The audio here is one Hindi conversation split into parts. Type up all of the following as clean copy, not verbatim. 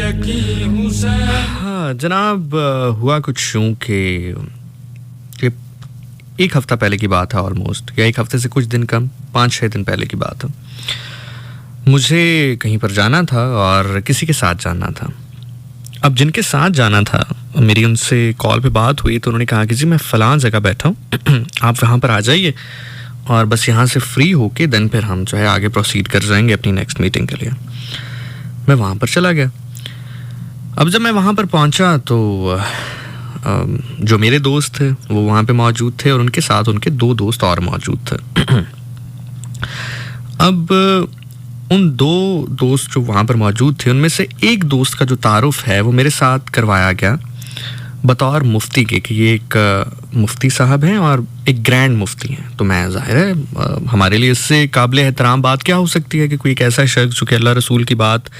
हाँ जनाब, हुआ कुछ यूँ कि एक हफ्ता पहले की बात है ऑलमोस्ट, या एक हफ्ते से कुछ दिन कम, 5-6 दिन पहले की बात है। मुझे कहीं पर जाना था और किसी के साथ जाना था। अब जिनके साथ जाना था मेरी उनसे कॉल पे बात हुई तो उन्होंने कहा कि जी मैं फ़लाँ जगह बैठा हूँ, आप वहाँ पर आ जाइए और बस यहाँ से फ्री होके देन फिर हम जो है आगे प्रोसीड कर जाएंगे अपनी नेक्स्ट मीटिंग के लिए। मैं वहाँ पर चला गया। अब जब मैं वहाँ पर पहुँचा तो जो मेरे दोस्त थे वो वहाँ पे मौजूद थे और उनके साथ उनके 2 दोस्त और मौजूद थे। अब उन 2 दोस्त जो वहाँ पर मौजूद थे उनमें से एक दोस्त का जो तारुफ है वो मेरे साथ करवाया गया बतौर मुफ्ती के, कि ये एक मुफ्ती साहब हैं और एक ग्रैंड मुफ्ती हैं। तो मैं ज़ाहिर है हमारे लिए इससे काबिल एहतराम बात क्या हो सकती है कि कोई एक ऐसा शख्स जो कि अल्लाह रसूल की बात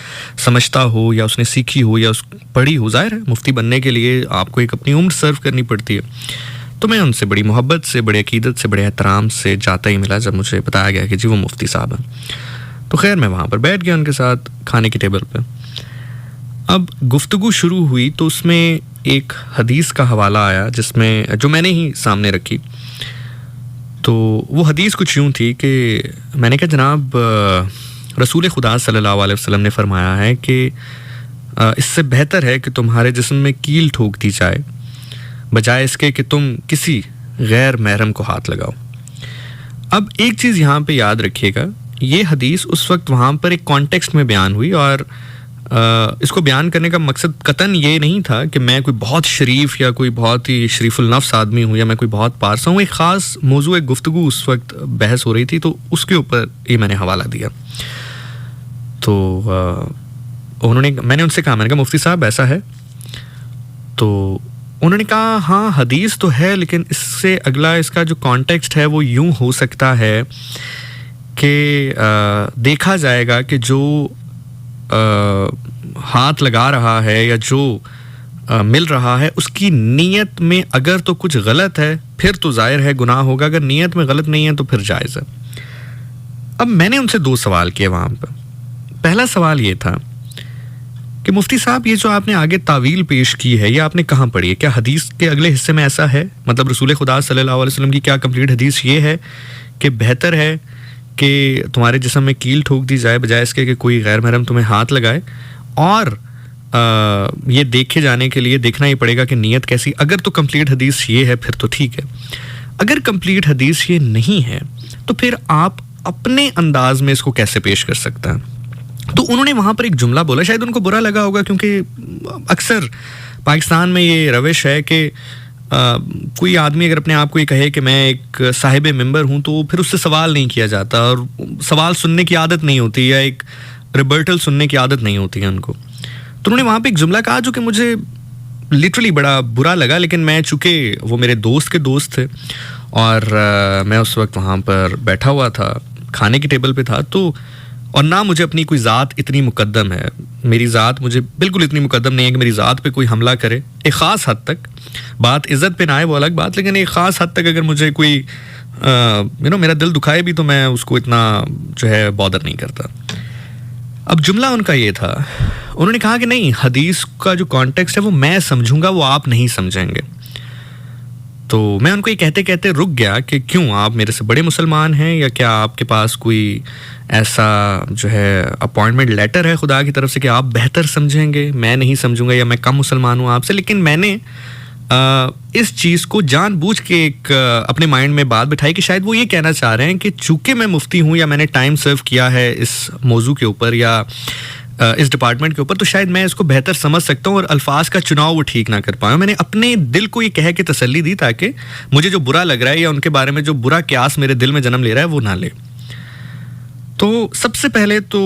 समझता हो या उसने सीखी हो या पढ़ी हो, ज़ाहिर है मुफ्ती बनने के लिए आपको एक अपनी उम्र सर्व करनी पड़ती है। तो मैं उनसे बड़ी मोहब्बत से, बड़े अकीदत से, बड़े एहतराम से जाता ही मिला जब मुझे बताया गया कि जी वो मुफ्ती साहब हैं। तो खैर मैं वहाँ पर बैठ गया उनके साथ खाने की टेबल पर। अब गुफ्तगू शुरू हुई तो उसमें एक हदीस का हवाला आया जिसमें जो मैंने ही सामने रखी। तो वो हदीस कुछ यूँ थी कि मैंने कहा जनाब रसूल खुदा सल्लल्लाहु अलैहि वसल्लम ने फरमाया है कि इससे बेहतर है कि तुम्हारे जिस्म में कील ठोक दी जाए बजाय इसके कि तुम किसी गैर महरम को हाथ लगाओ। अब एक चीज़ यहाँ पे याद रखिएगा, ये हदीस उस वक्त वहाँ पर एक कॉन्टेक्स्ट में बयान हुई और इसको बयान करने का मकसद कतन ये नहीं था कि मैं कोई बहुत शरीफ या कोई बहुत ही शरीफुल नफ्स आदमी हूँ या मैं कोई बहुत पारसा हूँ। एक ख़ास मौजू, एक गुफ्तगू उस वक्त बहस हो रही थी तो उसके ऊपर ये मैंने हवाला दिया। तो मैंने उनसे कहा, मैंने कहा मुफ्ती साहब ऐसा है? तो उन्होंने कहा हाँ हदीस तो है लेकिन इससे अगला इसका जो कॉन्टेक्स्ट है वो यूँ हो सकता है कि देखा जाएगा कि जो हाथ लगा रहा है या जो मिल रहा है उसकी नीयत में अगर तो कुछ गलत है फिर तो जाहिर है गुनाह होगा, अगर नीयत में गलत नहीं है तो फिर जायज़ है। अब मैंने उनसे 2 सवाल किए वहाँ पर। पहला सवाल ये था कि मुफ्ती साहब ये जो आपने आगे तावील पेश की है ये आपने कहाँ पढ़ी है? क्या हदीस के अगले हिस्से में ऐसा है? मतलब रसूल खुदा सल्लल्लाहु अलैहि वसल्लम की क्या कंप्लीट हदीस ये है कि बेहतर है कि तुम्हारे जिस्म में कील ठोक दी जाए बजाय इसके कि कोई गैर महरम तुम्हें हाथ लगाए? और ये देखे जाने के लिए देखना ही पड़ेगा कि नीयत कैसी। अगर तो कंप्लीट हदीस ये है फिर तो ठीक है, अगर कंप्लीट हदीस ये नहीं है तो फिर आप अपने अंदाज में इसको कैसे पेश कर सकते हैं? तो उन्होंने वहाँ पर एक जुमला बोला, शायद उनको बुरा लगा होगा क्योंकि अक्सर पाकिस्तान में ये रविश है कि कोई आदमी अगर अपने आप को ये कहे कि मैं एक साहिब मिंबर हूँ तो फिर उससे सवाल नहीं किया जाता और सवाल सुनने की आदत नहीं होती या एक रिबर्टल सुनने की आदत नहीं होती है उनको। तो उन्होंने वहाँ पे एक जुमला कहा जो कि मुझे लिटरली बड़ा बुरा लगा, लेकिन मैं चूँकि वो मेरे दोस्त के दोस्त थे और मैं उस वक्त वहाँ पर बैठा हुआ था, खाने की टेबल पे था, तो और ना मुझे अपनी कोई ज़ात इतनी मुकद्दम है, मेरी ज़ात मुझे बिल्कुल इतनी मुकद्दम नहीं है कि मेरी ज़ात पे कोई हमला करे। एक ख़ास हद तक, बात इज़्ज़त पे ना आए वो अलग बात, लेकिन एक ख़ास हद तक अगर मुझे कोई मेरा दिल दुखाए भी तो मैं उसको इतना जो है बॉदर नहीं करता। अब जुमला उनका ये था, उन्होंने कहा कि नहीं हदीस का जो कॉन्टेक्स्ट है वो मैं समझूंगा, वो आप नहीं समझेंगे। तो मैं उनको ये कहते कहते रुक गया कि क्यों, आप मेरे से बड़े मुसलमान हैं या क्या आपके पास कोई ऐसा जो है अपॉइंटमेंट लेटर है खुदा की तरफ से कि आप बेहतर समझेंगे, मैं नहीं समझूंगा, या मैं कम मुसलमान हूँ आपसे? लेकिन मैंने इस चीज़ को जानबूझ के एक अपने माइंड में बात बिठाई कि शायद वो ये कहना चाह रहे हैं कि चूँकि मैं मुफ्ती हूँ या मैंने टाइम सर्व किया है इस मौजू के ऊपर या इस डिपार्टमेंट के ऊपर, तो शायद मैं इसको बेहतर समझ सकता हूँ और अल्फाज का चुनाव वो ठीक ना कर पाऊँ। मैंने अपने दिल को ये कह के तसल्ली दी ताकि मुझे जो बुरा लग रहा है या उनके बारे में जो बुरा क्यास मेरे दिल में जन्म ले रहा है वो ना ले। तो सबसे पहले तो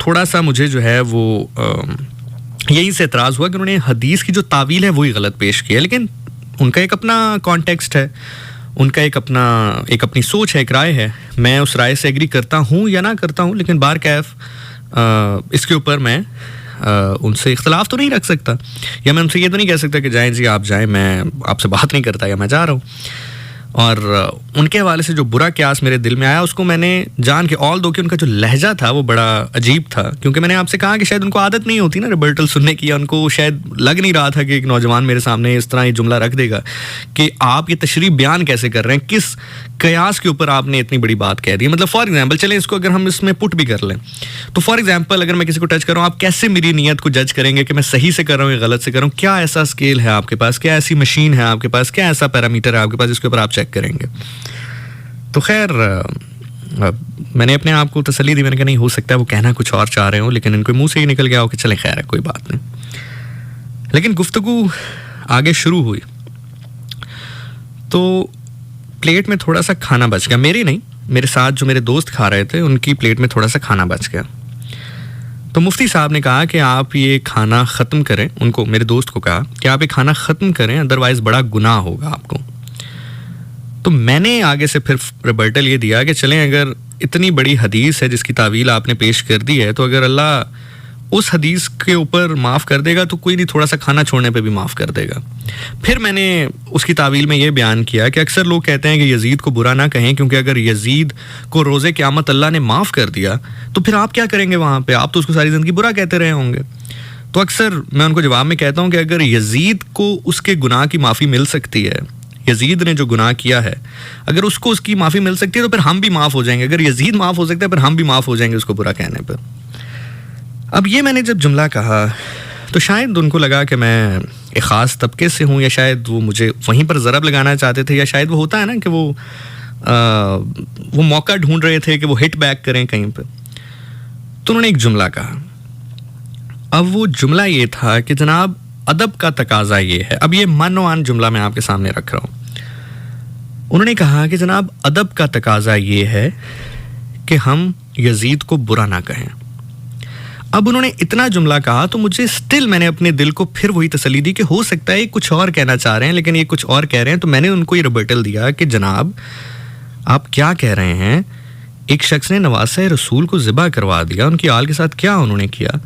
थोड़ा सा मुझे जो है वो यहीं से एतराज़ हुआ कि उन्होंने हदीस की जो तावील है वही गलत पेश की है, लेकिन उनका एक अपना कॉन्टेक्स्ट है, उनका एक अपनी सोच है, एक राय है। मैं उस राय से एग्री करता हूँ या ना करता हूँ, लेकिन बार कैफ इसके ऊपर मैं उनसे इख्तलाफ तो नहीं रख सकता, या मैं उनसे ये तो नहीं कह सकता कि जाएं जी आप जाएं, मैं आपसे बात नहीं करता या मैं जा रहा हूँ। और उनके हवाले से जो बुरा क्यास मेरे दिल में आया उसको मैंने जान के, ऑल दो कि उनका जो लहजा था वो बड़ा अजीब था, क्योंकि मैंने आपसे कहा कि शायद उनको आदत नहीं होती ना रिबर्टल सुनने की, या उनको शायद लग नहीं रहा था कि एक नौजवान मेरे सामने इस तरह ये जुमला रख देगा कि आप ये तशरीह बयान कैसे कर रहे हैं, किस कयास के ऊपर आपने इतनी बड़ी बात कह दी। मतलब फॉर एग्जाम्पल, चलें इसको अगर हम इसमें पुट भी कर लें तो फॉर एग्जाम्पल अगर मैं किसी को टच कर रहा हूँ, आप कैसे मेरी नीयत को जज करेंगे कि मैं सही से कर रहा हूँ या गलत से कर रहा हूँ? क्या ऐसा स्केल है आपके पास, क्या ऐसी मशीन है आपके पास, क्या ऐसा पैरामीटर है आपके पास जिसके ऊपर आप चेक करेंगे? तो खैर मैंने अपने आप को तसल्ली दी, मैंने कहा नहीं, हो सकता है वो कहना कुछ और चाह रहे हो लेकिन इनके मुंह से ही निकल गया हो कि चले खैर है, कोई बात नहीं। लेकिन गुफ्तगू आगे शुरू हुई तो प्लेट में थोड़ा सा खाना बच गया, मेरी नहीं, मेरे साथ जो मेरे दोस्त खा रहे थे उनकी प्लेट में थोड़ा सा खाना बच गया। तो मुफ्ती साहब ने कहा कि आप ये खाना ख़त्म करें, उनको, मेरे दोस्त को कहा कि आप ये खाना ख़त्म करें, अदरवाइज़ बड़ा गुनाह होगा आपको। तो मैंने आगे से फिर रिबर्टल ये दिया कि चलें, अगर इतनी बड़ी हदीस है जिसकी तावील आपने पेश कर दी है, तो अगर अल्लाह उस हदीस के ऊपर माफ़ कर देगा तो कोई नहीं, थोड़ा सा खाना छोड़ने पे भी माफ़ कर देगा। फिर मैंने उसकी तावील में ये बयान किया कि अक्सर लोग कहते हैं कि यजीद को बुरा ना कहें, क्योंकि अगर यजीद को रोज़े क़यामत अल्लाह ने माफ़ कर दिया तो फिर आप क्या करेंगे वहाँ पे? आप तो उसको सारी ज़िंदगी बुरा कहते रहे होंगे। तो अक्सर मैं उनको जवाब में कहता हूँ कि अगर यजीद को उसके गुनाह की माफ़ी मिल सकती है, यजीद ने जो गुनाह किया है अगर उसको उसकी माफ़ी मिल सकती है तो फिर हम भी माफ़ हो जाएंगे। अगर यजीद माफ़ हो सकता है फिर हम भी माफ़ हो जाएंगे उसको बुरा कहने पर। अब ये मैंने जब जुमला कहा तो शायद उनको लगा कि मैं एक ख़ास तबके से हूँ, या शायद वो मुझे वहीं पर ज़रब लगाना चाहते थे, या शायद वो होता है ना कि वो मौका ढूंढ रहे थे कि वो हिट बैक करें कहीं पे। तो उन्होंने एक जुमला कहा। अब वो जुमला ये था कि जनाब अदब का तकाजा ये है, अब ये मानोआन जुमला मैं आपके सामने रख रहा हूँ। उन्होंने कहा कि जनाब अदब का तकाजा ये है कि हम यजीद को बुरा ना कहें। अब उन्होंने इतना जुमला कहा तो मुझे स्टिल, मैंने अपने दिल को फिर वही तसल्ली दी कि हो सकता है ये कुछ और कहना चाह रहे हैं लेकिन ये कुछ और कह रहे हैं। तो मैंने उनको ये रिबर्टल दिया कि जनाब आप क्या कह रहे हैं, एक शख्स ने नवासे रसूल को ज़िबा करवा दिया, उनकी आल के साथ क्या उन्होंने किया,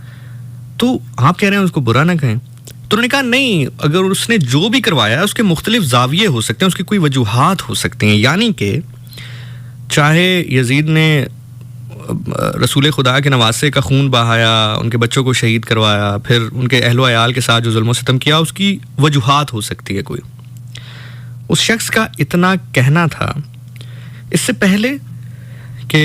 तो आप कह रहे हैं उसको बुरा ना कहें? तो उन्होंने कहा नहीं, अगर उसने जो भी करवाया उसके मुख्तलिफ जाविये हो सकते हैं, उसकी कोई वजूहात हो सकती हैं। यानी कि चाहे यजीद ने रसूल खुदा के नवासे का खून बहाया, उनके बच्चों को शहीद करवाया, फिर उनके अहलो अयाल के साथ जो जुल्म सितम किया, उसकी वजूहात हो सकती है कोई। उस शख्स का इतना कहना था। इससे पहले कि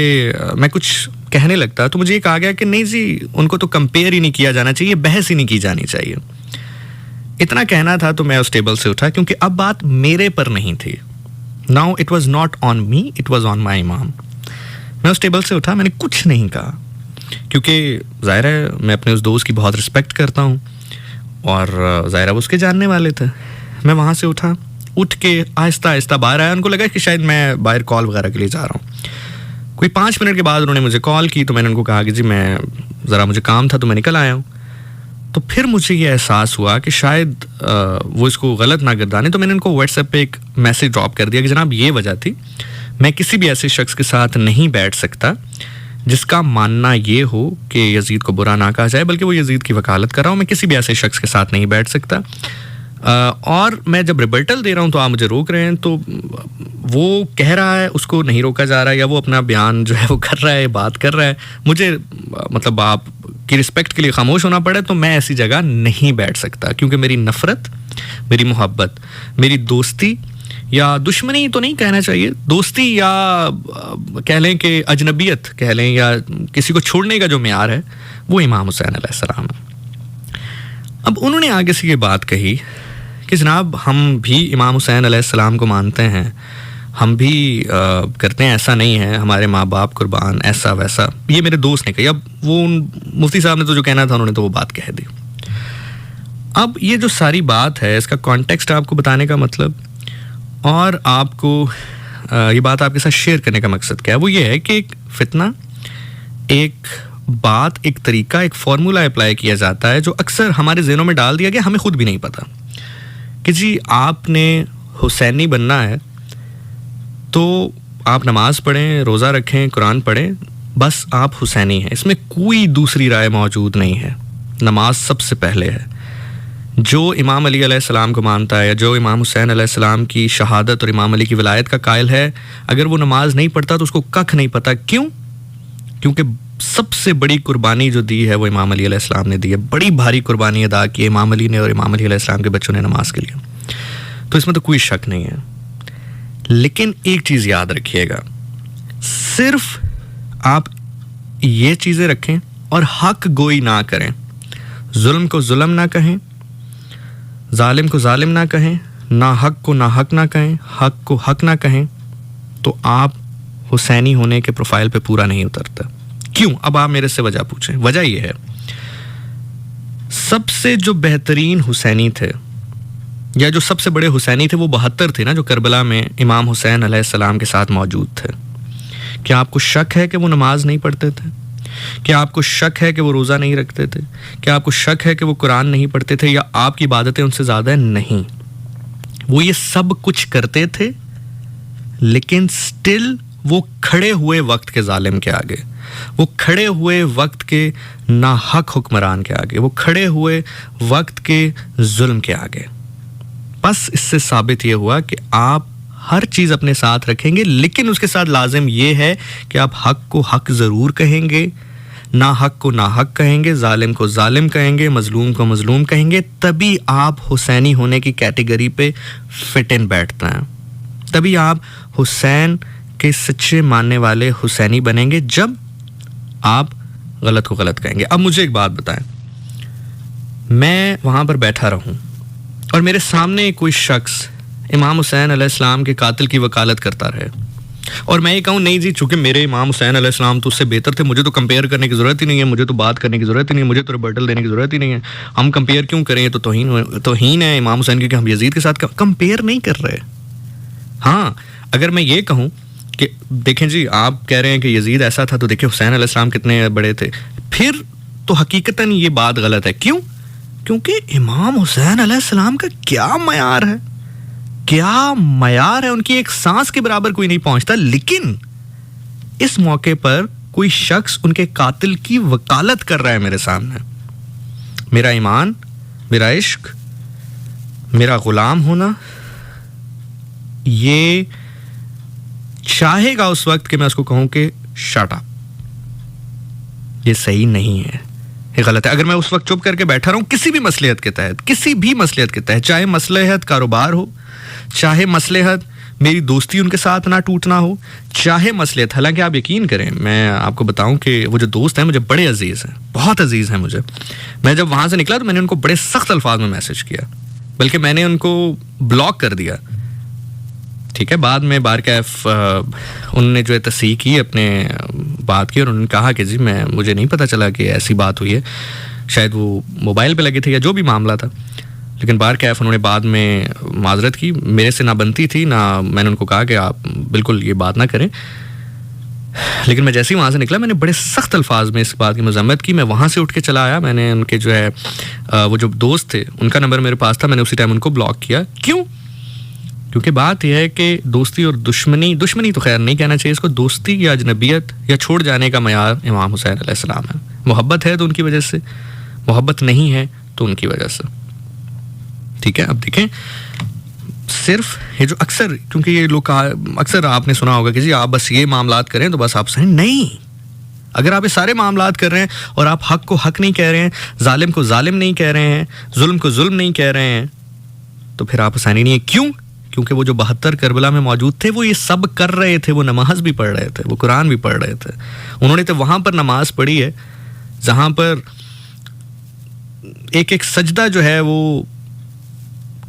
मैं कुछ कहने लगता तो मुझे ये कहा गया कि नहीं जी, उनको तो कंपेयर ही नहीं किया जाना चाहिए, बहस ही नहीं की जानी चाहिए। इतना कहना था तो मैं उस टेबल से उठा, क्योंकि अब बात मेरे पर नहीं थी। Now it was not on me, it was on my इमाम। मैं उस टेबल से उठा, मैंने कुछ नहीं कहा, क्योंकि ज़ाहिर है मैं अपने उस दोस्त की बहुत रिस्पेक्ट करता हूँ और ज़ाहिर है वो उसके जानने वाले थे। मैं वहाँ से उठा, उठ के आहिस्ता आहिस्ता बाहर आया। उनको लगा कि शायद मैं बाहर कॉल वगैरह के लिए जा रहा हूँ। कोई 5 मिनट के बाद उन्होंने मुझे कॉल की तो मैंने उनको कहा कि जी मैं ज़रा, मुझे काम था तो मैं निकल आया हूँ। तो फिर मुझे ये एहसास हुआ कि शायद वो इसको गलत ना गर्दाने, तो मैंने उनको व्हाट्सएप पे एक मैसेज ड्रॉप कर दिया कि जनाब ये वजह थी, मैं किसी भी ऐसे शख्स के साथ नहीं बैठ सकता जिसका मानना ये हो कि यजीद को बुरा ना कहा जाए, बल्कि वो यजीद की वकालत कर रहा हूँ। मैं किसी भी ऐसे शख्स के साथ नहीं बैठ सकता। और मैं जब रिबर्टल दे रहा हूँ तो आप मुझे रोक रहे हैं, तो वो कह रहा है उसको नहीं रोका जा रहा है, या वो अपना बयान जो है वो कर रहा है, बात कर रहा है, मुझे मतलब आप की रिस्पेक्ट के लिए खामोश होना पड़े, तो मैं ऐसी जगह नहीं बैठ सकता, क्योंकि मेरी नफ़रत, मेरी मोहब्बत, मेरी दोस्ती या दुश्मनी तो नहीं कहना चाहिए, दोस्ती या कह लें कि अजनबियत कह लें, या किसी को छोड़ने का जो मेयार है वो इमाम हुसैन अलैहिस्सलाम है। अब उन्होंने आगे से ये बात कही कि जनाब हम भी इमाम हुसैन अलैहिस्सलाम को मानते हैं, हम भी करते हैं, ऐसा नहीं है, हमारे माँ बाप कुर्बान, ऐसा वैसा। ये मेरे दोस्त ने कही। अब वो मुफ्ती साहब ने तो जो कहना था उन्होंने तो वो बात कह दी। अब ये जो सारी बात है इसका कॉन्टेक्स्ट आपको बताने का मतलब और आपको ये बात आपके साथ शेयर करने का मकसद क्या है, वो ये है कि एक फितना, एक बात, एक तरीका, एक फार्मूला अप्लाई किया जाता है जो अक्सर हमारे ज़हनों में डाल दिया गया, हमें खुद भी नहीं पता कि जी आपने हुसैनी बनना है तो आप नमाज पढ़ें, रोज़ा रखें, कुरान पढ़ें, बस आप हुसैनी हैं, इसमें कोई दूसरी राय मौजूद नहीं है। नमाज सबसे पहले है, जो इमाम अली अलैहिस्सलाम को मानता है या जो इमाम हुसैन अलैहिस्सलाम की शहादत और इमाम अली की विलायत का कायल है, अगर वो नमाज नहीं पढ़ता तो उसको कख नहीं पता। क्यों? क्योंकि सबसे बड़ी कुर्बानी जो दी है वो इमाम अली अलैहिस्सलाम ने दी है। बड़ी भारी कुर्बानी अदा की है इमाम अली ने और इमाम अली अलैहिस्सलाम के बच्चों ने नमाज के लिए। तो इसमें तो कोई शक नहीं है। लेकिन एक चीज़ याद रखिएगा, सिर्फ आप ये चीज़ें रखें और हक गोई ना करें। जुल्म को जुल्म ना कहें, जालिम को जालिम ना कहें, ना हक को ना हक ना कहें, हक को हक ना कहें, तो आप हुसैनी होने के प्रोफाइल पे पूरा नहीं उतरता। क्यों? अब आप मेरे से वजह पूछें। वजह यह है, सबसे जो बेहतरीन हुसैनी थे या जो सबसे बड़े हुसैनी थे वो 72 थे ना, जो करबला में इमाम हुसैन अलैहिस्सलाम के साथ मौजूद थे। क्या आपको शक है कि वो नमाज नहीं पढ़ते थे? क्या आपको शक है कि वो रोज़ा नहीं रखते थे? क्या आपको शक है कि वो कुरान नहीं पढ़ते थे या आपकी इबादतें उनसे ज़्यादा है? नहीं, वो ये सब कुछ करते थे, लेकिन स्टिल वो खड़े हुए वक्त के जालिम के आगे, वो खड़े हुए वक्त के नाहक हुक्मरान के आगे, वो खड़े हुए वक्त के जुल्म के आगे। बस इससे साबित ये हुआ कि आप हर चीज़ अपने साथ रखेंगे, लेकिन उसके साथ लाजिम ये है कि आप हक को हक ज़रूर कहेंगे, ना हक को ना हक कहेंगे, जालिम को जालिम कहेंगे, मजलूम को मजलूम कहेंगे। तभी आप हुसैनी होने की कैटेगरी पे फिट इन बैठते हैं। तभी आप हुसैन के सच्चे मानने वाले हुसैनी बनेंगे, जब आप गलत को गलत कहेंगे। अब मुझे एक बात बताएं, मैं वहाँ पर बैठा रहूँ और मेरे सामने कोई शख्स इमाम हुसैन अलैहिस्सलाम के कातिल की वकालत करता रहे और मैं ये कहूँ नहीं जी, चूंकि मेरे इमाम हुसैन अलैहिस्सलाम तो उससे बेहतर थे, मुझे तो कंपेयर करने की ज़रूरत ही नहीं है, मुझे तो बात करने की ज़रूरत ही नहीं है, मुझे तो रिबर्टल देने की ज़रूरत ही नहीं है, हम कंपेयर क्यों करें, तो तौहीन है इमाम हुसैन की कि हम यजीद के साथ कंपेयर नहीं कर रहे। हाँ, अगर मैं ये कहूँ कि देखें जी, आप कह रहे हैं कि यजीद ऐसा था, तो देखिए हुसैन अलैहिस्सलाम कितने बड़े थे, फिर तो हकीकतन ये बात गलत है। क्यों? क्योंकि इमाम हुसैन अलैहिस्सलाम का क्या मयार है, क्या मयार है, उनकी एक सांस के बराबर कोई नहीं पहुंचता। लेकिन इस मौके पर कोई शख्स उनके कातिल की वकालत कर रहा है मेरे सामने। मेरा ईमान, मेरा इश्क, मेरा गुलाम होना, ये चाहेगा उस वक्त कि मैं उसको कहूं कि शट अप, ये सही नहीं है, ये गलत है। अगर मैं उस वक्त चुप करके बैठा रहूं किसी भी मसलहत के तहत, किसी भी मसलहत के तहत, चाहे मसलहत कारोबार हो, चाहे मसलहत मेरी दोस्ती उनके साथ ना टूटना हो, चाहे मसलहत, हालांकि आप यकीन करें, मैं आपको बताऊं कि वो जो दोस्त हैं मुझे बड़े अजीज़ हैं, बहुत अजीज़ हैं मुझे। मैं जब वहाँ से निकला तो मैंने उनको बड़े सख्त अल्फाज में मैसेज किया, बल्कि मैंने उनको ब्लॉक कर दिया। ठीक है, बाद में बारकैफ उन्होंने जो है तस्दीक की, अपने बात की और उन्होंने कहा कि जी मुझे नहीं पता चला कि ऐसी बात हुई है, शायद वो मोबाइल पे लगे थे या जो भी मामला था। लेकिन बारकैफ उन्होंने बाद में माजरत की, मेरे से ना बनती थी ना, मैंने उनको कहा कि आप बिल्कुल ये बात ना करें। लेकिन मैं जैसे ही वहाँ से निकला मैंने बड़े सख्त अल्फाज में इस बात की मजम्मत की। मैं वहाँ से उठ के चला आया, मैंने उनके जो है वो जो दोस्त थे उनका नंबर मेरे पास था, मैंने उसी टाइम उनको ब्लॉक किया। क्यों? क्योंकि बात यह है कि दोस्ती और दुश्मनी तो खैर नहीं कहना चाहिए इसको, दोस्ती या अजनबियत या छोड़ जाने का मयार इमाम हुसैन अलैहिस्सलाम है। मोहब्बत है तो उनकी वजह से, मोहब्बत नहीं है तो उनकी वजह से। ठीक है, अब देखें, सिर्फ ये जो अक्सर, क्योंकि ये लोग अक्सर आपने सुना होगा कि जी आप बस ये मामलात करें तो बस आप सही नहीं। अगर आप ये सारे मामलात कर रहे हैं और आप हक को हक नहीं कह रहे हैं, जालिम को जालिम नहीं कह रहे हैं, जुल्म को जुल्म नहीं कह रहे हैं, तो फिर आप हुसैनी नहीं है। क्यों? क्योंकि वो जो 72 करबला में मौजूद थे वो ये सब कर रहे थे, वो नमाज भी पढ़ रहे थे, वो कुरान भी पढ़ रहे थे। उन्होंने तो वहाँ पर नमाज पढ़ी है जहाँ पर एक एक सजदा जो है वो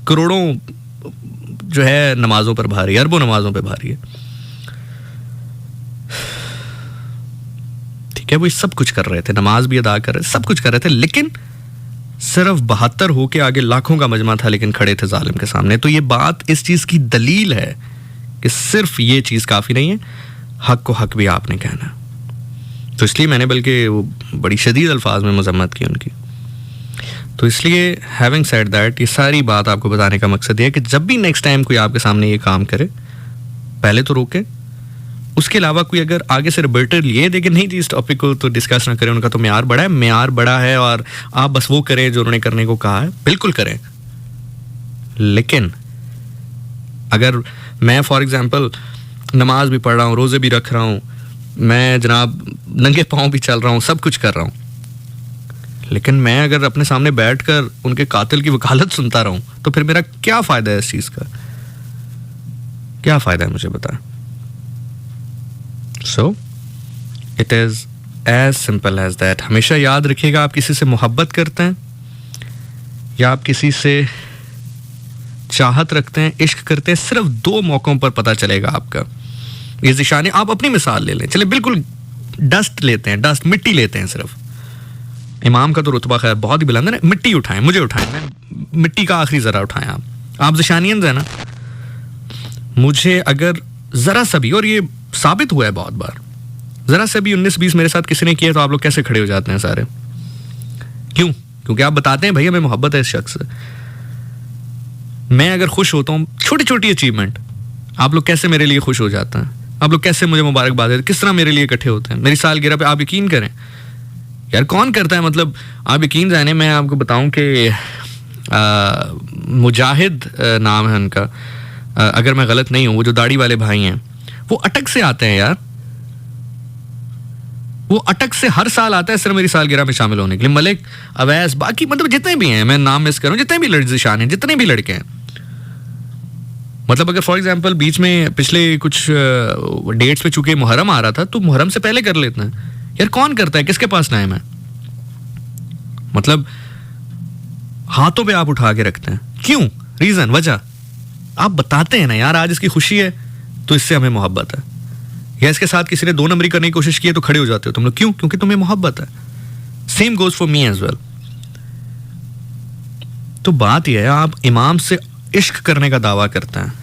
करोड़ों जो है नमाजों पर भारी, अरबों नमाजों पर भारी है। ठीक है, वो सब कुछ कर रहे थे, नमाज भी अदा कर रहे थे, सब कुछ कर रहे थे, लेकिन सिर्फ 72 होके आगे लाखों का मजमा था, लेकिन खड़े थे जालिम के सामने। तो ये बात इस चीज़ की दलील है कि सिर्फ ये चीज़ काफ़ी नहीं है, हक को हक भी आपने कहना। तो इसलिए मैंने बल्कि वो बड़ी शदीद अल्फाज में मजम्मत की उनकी। तो इसलिए हैविंग सेड दैट, ये सारी बात आपको बताने का मकसद ये है कि जब भी नेक्स्ट टाइम कोई आपके सामने ये काम करे, पहले तो रोके, उसके अलावा कोई अगर आगे से रिबर्टर लिए दे कि नहीं जी इस टॉपिक को तो डिस्कस ना करें, उनका तो म्यार बड़ा है, म्यार बड़ा है और आप बस वो करें जो उन्होंने करने को कहा है, बिल्कुल करें। लेकिन अगर मैं फॉर एग्जांपल नमाज भी पढ़ रहा हूँ, रोज़े भी रख रहा हूँ, मैं जनाब नंगे पाँव भी चल रहा हूँ, सब कुछ कर रहा हूँ, लेकिन मैं अगर अपने सामने बैठकर उनके कातिल की वकालत सुनता रहूँ तो फिर मेरा क्या फ़ायदा है इस चीज़ का? क्या फ़ायदा है मुझे बता। So it is as simple as that. हमेशा याद रखिएगा, आप किसी से मोहब्बत करते हैं या आप किसी से चाहत रखते हैं, इश्क करते हैं, सिर्फ 2 मौक़ों पर पता चलेगा आपका ये ज़िशानी। आप अपनी मिसाल ले लें, चलिए बिल्कुल डस्ट लेते हैं, डस्ट मिट्टी लेते हैं सिर्फ। इमाम का तो रुतबा खैर बहुत ही बुलंद है ना, मिट्टी उठाएं, मुझे उठाएं, मैं मिट्टी का आखिरी ज़रा उठाएं। आप ज़िशानियन है ना, मुझे अगर ज़रा सा भी, और ये साबित हुआ है बहुत बार, ज़रा सा भी 19-20 मेरे साथ किसी ने किया तो आप लोग कैसे खड़े हो जाते हैं सारे? क्यों? क्योंकि आप बताते हैं भैया हमें मोहब्बत है इस शख्स से। मैं अगर खुश होता हूँ, छोटी छोटी अचीवमेंट, आप लोग कैसे मेरे लिए खुश हो जाते हैं? आप लोग कैसे मुझे मुबारकबाद देते हैं? किस तरह मेरे लिए इकट्ठे होते हैं? मेरी सालगिरह पे आप यकीन करें यार, कौन करता है? मतलब आप यकीन जाने, मैं आपको बताऊं कि मुजाहिद नाम है उनका, अगर मैं गलत नहीं हूं, वो जो दाढ़ी वाले भाई हैं, वो अटक से आते हैं यार, वो अटक से हर साल आता है सिर्फ मेरी सालगिरह में शामिल होने के लिए। मलिक, अवैस, बाकी मतलब जितने भी हैं, मैं नाम मिस करूं, जितने भी ज़िशान हैं, जितने भी लड़के हैं, मतलब अगर फॉर एग्जांपल बीच में पिछले कुछ डेट्स पे चूंकि मुहर्रम आ रहा था तो मुहर्रम से पहले कर लेते हैं यार। कौन करता है? किसके पास टाइम है? मतलब हाथों पे आप उठा के रखते हैं, क्यों? रीजन, वजह आप बताते हैं ना यार, आज इसकी खुशी है तो इससे हमें मोहब्बत है, या इसके साथ किसी ने 2 नंबरी करने की कोशिश की है तो खड़े हो जाते हो तुम लोग, क्यों? क्योंकि तुम्हें मोहब्बत है। Same goes for me as well. तो बात यह है, आप इमाम से इश्क करने का दावा करते हैं,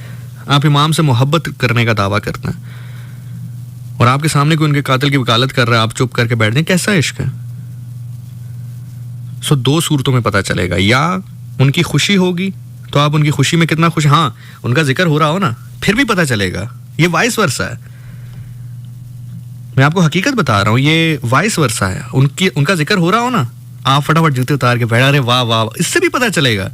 आप इमाम से मोहब्बत करने का दावा करते हैं, और आपके सामने कोई उनके कातिल की वकालत कर रहा है, आप चुप करके बैठ जाएं, कैसा इश्क है? सो 2 सूरतों में पता चलेगा, या उनकी खुशी होगी तो आप उनकी खुशी में कितना खुश, हाँ उनका जिक्र हो रहा हो ना, फिर भी पता चलेगा। ये वाइस वर्सा है, मैं आपको हकीकत बता रहा हूं, ये वाइस वर्सा है। उनका जिक्र हो रहा हो ना, आप फटाफट जूते उतार के बैठा, अरे वाह वाह, इससे भी पता चलेगा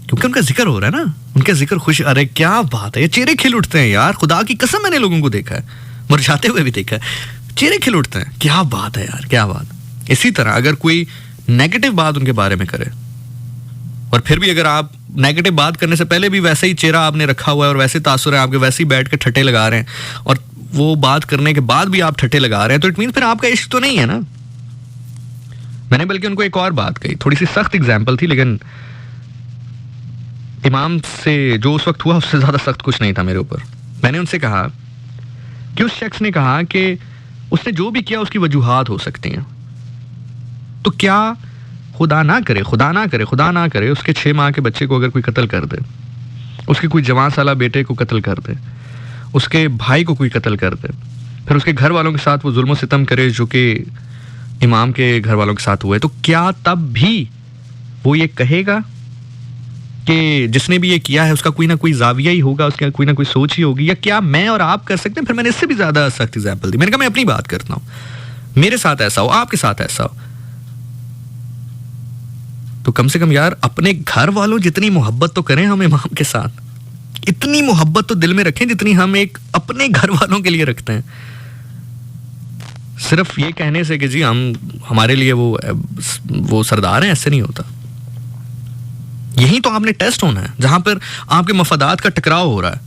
क्योंकि उनका जिक्र हो रहा है ना, उनका जिक्र खुश, अरे क्या बात है, ये चेहरे खिल उठते हैं यार, खुदा की कसम मैंने लोगों को देखा है, मुरझाते हुए भी देखा है, चेहरे खिल उठते हैं, क्या बात है यार, क्या बात। इसी तरह अगर कोई नेगेटिव बात उनके बारे में करे, और फिर भी अगर आप नेगेटिव बात करने से पहले भी वैसे ही चेहरा आपने रखा हुआ है और वैसे तासुर है आपके, वैसे ही बैठ के ठट्टे लगा रहे हैं, और वो बात करने के बाद भी आप ठट्टे लगा रहे हैं, तो इट मीन फिर आपका इश्क तो नहीं है ना। मैंने बल्कि उनको एक और बात कही, थोड़ी सी सख्त एग्जाम्पल थी, लेकिन इमाम से जो उस वक्त हुआ उससे ज्यादा सख्त कुछ नहीं था मेरे ऊपर। मैंने उनसे कहा कि उस शख्स ने कहा कि उसने जो भी किया उसकी वजूहात हो सकती हैं, तो क्या खुदा ना करे, खुदा ना करे, खुदा ना करे उसके 6 माह के बच्चे को अगर कोई कत्ल कर दे, उसके कोई जवान साला बेटे को कत्ल कर दे, उसके भाई को कोई कत्ल कर दे, फिर उसके घर वालों के साथ वो जुल्म सितम करे जो कि इमाम के घर वालों के साथ हुआ है, तो क्या तब भी वो ये कहेगा कि जिसने भी ये किया है उसका कोई ना कोई जाविया ही होगा, उसका कोई ना कोई सोच ही होगी, या क्या मैं और आप कर सकते हैं? फिर मैंने इससे भी ज्यादा सख्त एग्जाम्पल दी, मैंने कहा मैं अपनी बात करता हूं, मेरे साथ ऐसा हो, आपके साथ ऐसा हो, तो कम से कम यार अपने घर वालों जितनी मोहब्बत तो करें हम इमाम के साथ, इतनी मोहब्बत तो दिल में रखें जितनी हम एक अपने घर वालों के लिए रखते हैं। सिर्फ ये कहने से कि जी हमारे लिए वो सरदार हैं, ऐसे नहीं होता। यही तो आपने टेस्ट होना है, जहां पर आपके मफादात का टकराव हो रहा है।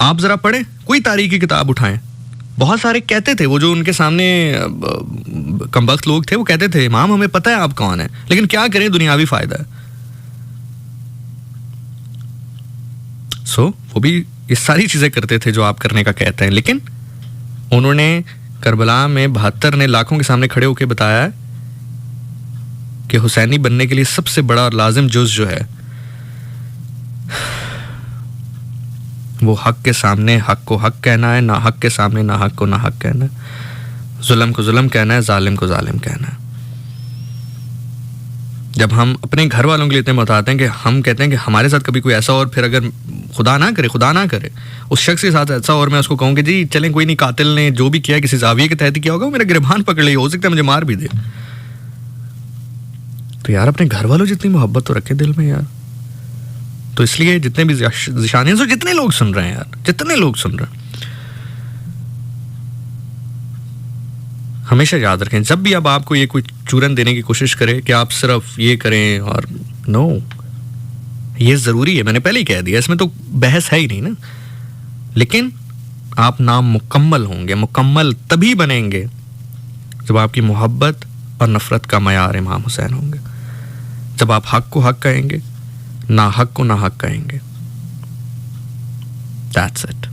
आप जरा पढ़ें, कोई तारीख की किताब उठाएं, बहुत सारे कहते थे, वो जो उनके सामने कमबख्त लोग थे, वो कहते थे इमाम हमें पता है आप कौन है, लेकिन क्या करें दुनियावी फायदा है। वो भी ये सारी चीजें करते थे जो आप करने का कहते हैं, लेकिन उन्होंने करबला में 72 ने लाखों के सामने खड़े होकर बताया कि हुसैनी बनने के लिए सबसे बड़ा और लाजिम जुज़ जो है वो हक के सामने हक को हक कहना है, ना हक के सामने ना हक को ना हक कहना है, जुल्म को जुल्म कहना है, जालिम को जालिम कहना है। जब हम अपने घर वालों के लिए इतने बताते हैं कि हम कहते हैं कि हमारे साथ कभी कोई ऐसा, और फिर अगर खुदा ना करे उस शख्स के साथ ऐसा, और मैं उसको कहूँ कि जी चलें कोई नहीं, कातिल ने जो भी किया किसी जाविये के तहत ही किया होगा, वो मेरा गिरबान पकड़ ले, हो सकता है मुझे मार भी दे। तो यार अपने घर वालों जितनी मोहब्बत तो रखे दिल में यार। तो इसलिए जितने भी ज़िशानियन, जितने लोग सुन रहे हैं यार, जितने लोग सुन रहे हैं, हमेशा याद रखें, जब भी अब आपको ये कोई चूरन देने की कोशिश करे कि आप सिर्फ ये करें, और नो, ये ज़रूरी है, मैंने पहले ही कह दिया, इसमें तो बहस है ही नहीं ना। लेकिन आप नामुकम्मल होंगे, मुकम्मल तभी बनेंगे जब आपकी मोहब्बत और नफ़रत का मयार इमाम हुसैन होंगे, जब आप हक को हक कहेंगे, ना हक को ना हक कहेंगे। That's it.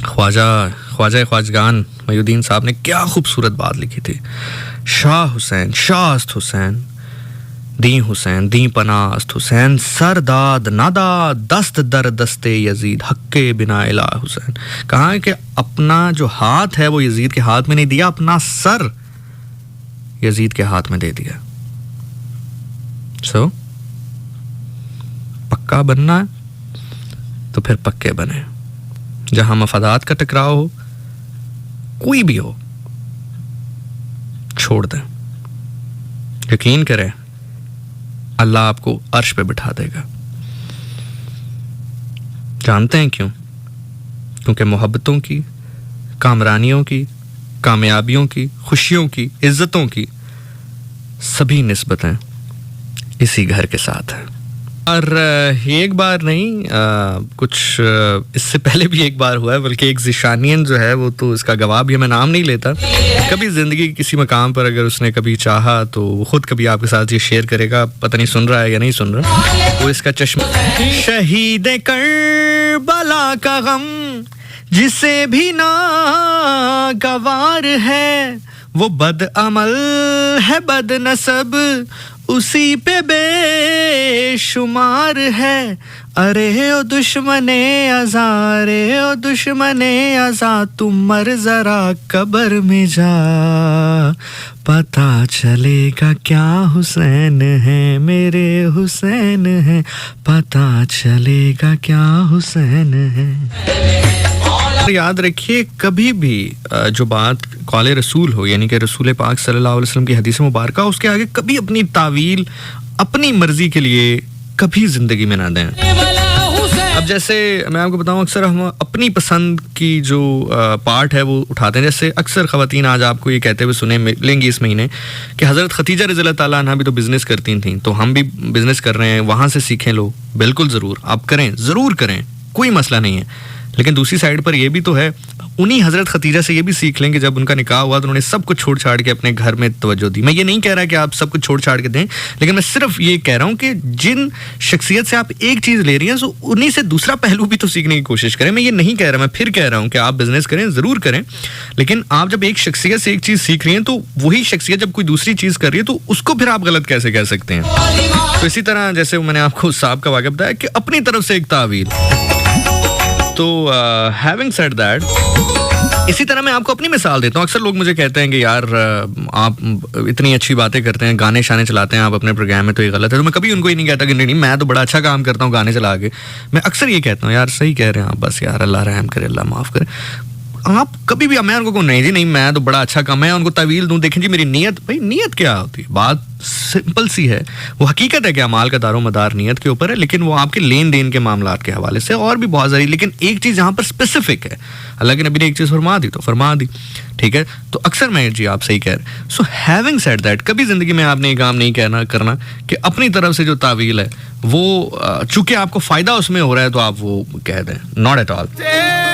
ख्वाजगान मयूद्दीन साहब ने क्या खूबसूरत बात लिखी थी। शाह हुसैन, शास्त हुसैन, दी हुसैन, दी पनास्त हुसैन, सरदाद नादा दस्त दर दस्ते यजीद, हक्के बिना इला हुसैन। कहा है कि अपना जो हाथ है वो यजीद के हाथ में नहीं दिया, अपना सर यजीद के हाथ में दे दिया। पक्का बनना है तो फिर पक्के बने। जहां मफादात का टकराव हो, कोई भी हो, छोड़ दें। यकीन करें अल्लाह आपको अर्श पे बिठा देगा। जानते हैं क्यों? क्योंकि मोहब्बतों की, कामरानियों की, कामयाबियों की, खुशियों की, इज्जतों की सभी निस्बतें इसी घर के साथ है। और एक बार नहीं, कुछ इससे पहले भी एक बार हुआ है, बल्कि एक ज़िशानियन जो है वो तो इसका गवाह भी है, मैं नाम नहीं लेता। कभी ज़िंदगी के किसी मकाम पर अगर उसने कभी चाहा तो वो खुद कभी आपके साथ ये शेयर करेगा, पता नहीं सुन रहा है या नहीं सुन रहा। वो इसका चश्मा, शहीद करबला का गम जिसे भी ना गवार है, वो बदअमल है बदनसब उसी पे बेशुमार है। अरे ओ दुश्मने अज़ा, रे ओ दुश्मने अज़ा, तुम मर जरा कब्र में जा, पता चलेगा क्या हुसैन है, मेरे हुसैन है, पता चलेगा क्या हुसैन है। याद रखिए, कभी भी जो बात कौले रसूल हो, यानी कि रसूल पाक सल्लल्लाहु अलैहि वसल्लम की हदीस मुबारक, उसके आगे कभी अपनी तावील, अपनी मर्जी के लिए कभी जिंदगी में ना दें। अब जैसे मैं आपको बताऊं, अक्सर हम अपनी पसंद की जो पार्ट है वो उठाते हैं। जैसे अक्सर ख़वातीन आज आपको ये कहते हुए सुने मिलेंगी इस महीने कि हज़रत खदीजा रज़ियल्लाहु ताला अन्हा भी तो बिज़नेस करती थीं, तो हम भी बिज़नेस कर रहे हैं, वहाँ से सीखें लो। बिल्कुल ज़रूर आप करें, ज़रूर करें, कोई मसला नहीं है। लेकिन दूसरी साइड पर यह भी तो है, उन्हीं हज़रत खदीजा से ये भी सीख लें कि जब उनका निकाह हुआ तो उन्होंने सब कुछ छोड़ छाड़ के अपने घर में तवज्जो दी। मैं ये नहीं कह रहा कि आप सब कुछ छोड़ छाड़ के दें, लेकिन मैं सिर्फ ये कह रहा हूँ कि जिन शख्सियत से आप एक चीज़ ले रही हैं, तो उन्हीं से दूसरा पहलू भी तो सीखने की कोशिश करें। मैं ये नहीं कह रहा, मैं फिर कह रहा हूँ कि आप बिज़नेस करें, ज़रूर करें, लेकिन आप जब एक शख्सियत से एक चीज़ सीख रही हैं तो वही शख्सियत जब कोई दूसरी चीज़ कर रही है तो उसको फिर आप गलत कैसे कह सकते हैं। तो इसी तरह जैसे मैंने आपको उस साहब का वाक़या बताया कि अपनी तरफ से एक तावील। तो हैविंग सेड दैट, इसी तरह मैं आपको अपनी मिसाल देता हूँ। अक्सर लोग मुझे कहते हैं कि यार आप इतनी अच्छी बातें करते हैं, गाने शाने चलाते हैं आप अपने प्रोग्राम में, तो ये गलत है। तो मैं कभी उनको ही नहीं कहता कि नहीं मैं तो बड़ा अच्छा काम करता हूँ गाने चला के। मैं अक्सर ये कहता हूँ यार सही कह रहे हैं आप, बस यार अल्लाह रहम करे, अल्लाह माफ़ करे। आप कभी भी, मैं उनको कहूँ नहीं जी नहीं मैं तो बड़ा अच्छा काम, मैं उनको तवील दूँ, देखें जी मेरी नीयत, भाई नीयत क्या होती है, बात सिंपल सी है। वो हकीकत है कि अमाल का दारो मदार नीयत के ऊपर है, लेकिन वो आपके लेन देन के मामलात के हवाले से और भी बहुत सारी, लेकिन एक चीज़ यहाँ पर स्पेसिफिक है, अल्लाह के नबी ने एक चीज़ फरमा दी तो फरमा दी, ठीक है। तो अक्सर मैं जी आप सही कह रहे हैं। सो हैविंग सेड दैट, कभी ज़िंदगी में आपने ये काम नहीं करना कि अपनी तरफ से जो तावील है वो चूँकि आपको फ़ायदा उसमें हो रहा है तो आप वो कह दें, नॉट एट ऑल।